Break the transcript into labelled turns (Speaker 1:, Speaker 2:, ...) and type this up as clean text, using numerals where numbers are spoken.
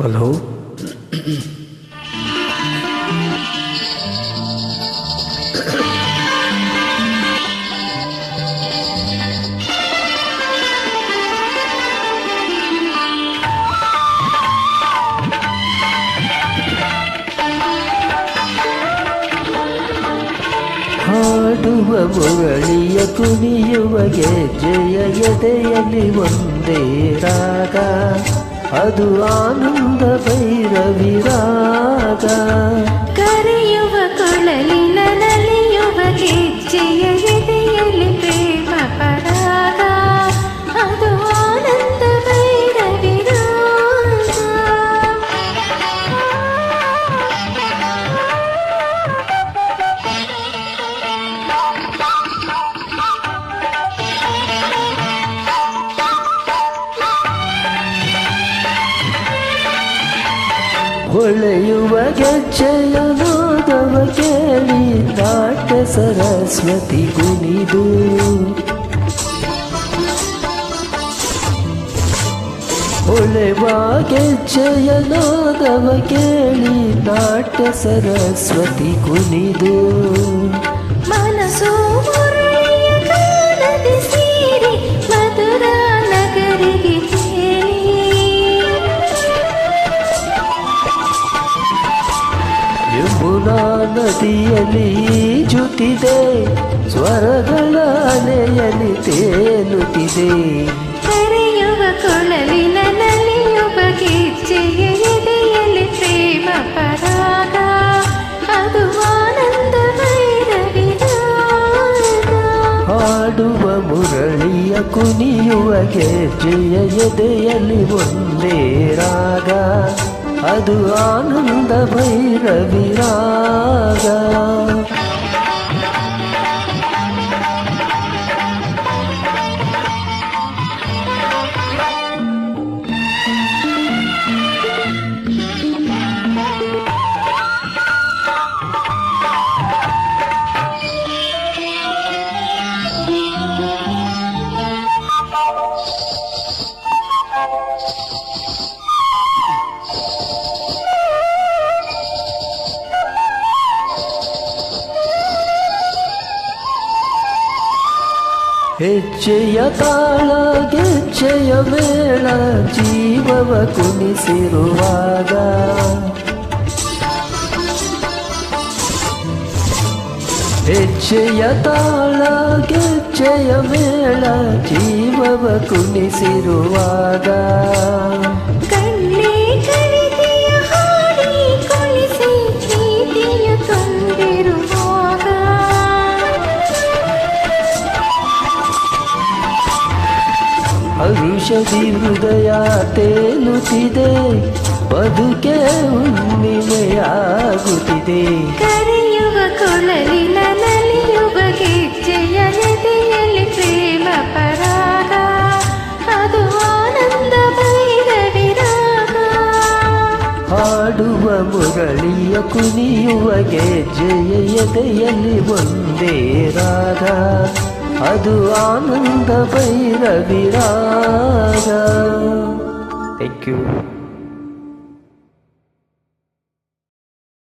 Speaker 1: Hello. ಹಾಡುವ ಮುರಳಿಯ ಕುಣಿಯುವ ಗೆಜ್ಜೆಯ ಎದೆಯಲ್ಲಿ ಒಂದೇ ರಾಗ, ಅದು ಆನಂದ ಭೈರವಿ ರಾಗ.
Speaker 2: ಕರೆಯುವ ಕೊಳಲಿನ ನಲಿಯುವ ಗೆಜ್ಜೆಯ ಎದೆಯಲ್ಲಿ ಪ್ರೇಮ ಪರಾಗ, ಅದು ಆನಂದ ಭೈರವಿ ರಾಗ.
Speaker 1: ಹೊಳೆಯುವ ಗೆಜ್ಜೆಯ ನಾದವ ಕೇಳಿ ನಾಟ್ಯ ಸರಸ್ವತಿ ಕುಣಿದು, ಹೊಳೆವ ಗೆಜ್ಜೆಯ ನಾದವ ಕೇಳಿ ನಾಟ್ಯ ಸರಸ್ವತಿ ಕುಣಿದು.
Speaker 2: ಮನಸ್ಸು ಮುರಳಿಯ ಕಾಲದಿ ಸೇರಿ ಮಧುರ ನಗರಿಗೆ
Speaker 1: ಯಮುನಾ ನದಿಯಲ್ಲಿ ಈಜುತ್ತಿದೆ, ಸ್ವರಗಳ ಅಲೆಯಲ್ಲಿ ತೇಲುತ್ತಿದೆ.
Speaker 2: ಕರೆಯುವ ಕೊಳಲಿನ ನಲಿಯುವ ಗೆಜ್ಜೆಯ ಎದೆಯಲ್ಲಿ ಪ್ರೇಮ ಪರಾಗ, ಅದು ಆನಂದ ಭೈರವಿ ರಾಗ.
Speaker 1: ಹಾಡುವ ಮುರಳಿಯ ಕುಣಿಯುವ ಗೆಜ್ಜೆಯ ಎದೆಯಲ್ಲಿ ಒಂದೇ ರಾಗ, ಅದು ಆನಂದ ಭೈರವಿ ರಾಗ. ಹೆಜ್ಜೆಯ ತಾಳ ಗೆಜ್ಜೆಯ ಮೇಳ ಜೀವವ ಕುಣಿಸಿರುವಾಗ, ಹೆಜ್ಜೆಯ ತಾಳ ಗೆಜ್ಜೆಯ ಮೇಳ ಜೀವವ ಕುಣಿಸಿರುವಾಗ.
Speaker 2: ಕಣ್ಣೇ ಕವಿತೆಯ ಹಾಡಿ ಕೊಳಿಸಿ ಪ್ರೀತಿಯ ತುಂಬಿರುವಾಗ,
Speaker 1: ಹರುಷದಿ ಹೃದಯ ತೇಲುತ್ತಿದೆ, ಬದುಕೆ ಹುಣ್ಣಿಮೆಯಾಗುತ್ತಿದೆ.
Speaker 2: ಕರೆಯುವ ಕೊಳಲಿನ ನಲಿಯುವ ಗೆಜ್ಜೆಯ ಎದೆಯಲ್ಲಿ ಪ್ರೇಮ ಪರಾಗ, ಅದು ಆನಂದ ಭೈರವಿ ರಾಗ.
Speaker 1: ಹಾಡುವ ಮುರಳಿಯ ಕುಣಿಯುವ ಗೆಜ್ಜೆಯ ಎದೆಯಲ್ಲಿ ಒಂದೇ ರಾಗ, ಅದು ಆನಂದ ಭೈರವಿ ರಾಗ. Thank you.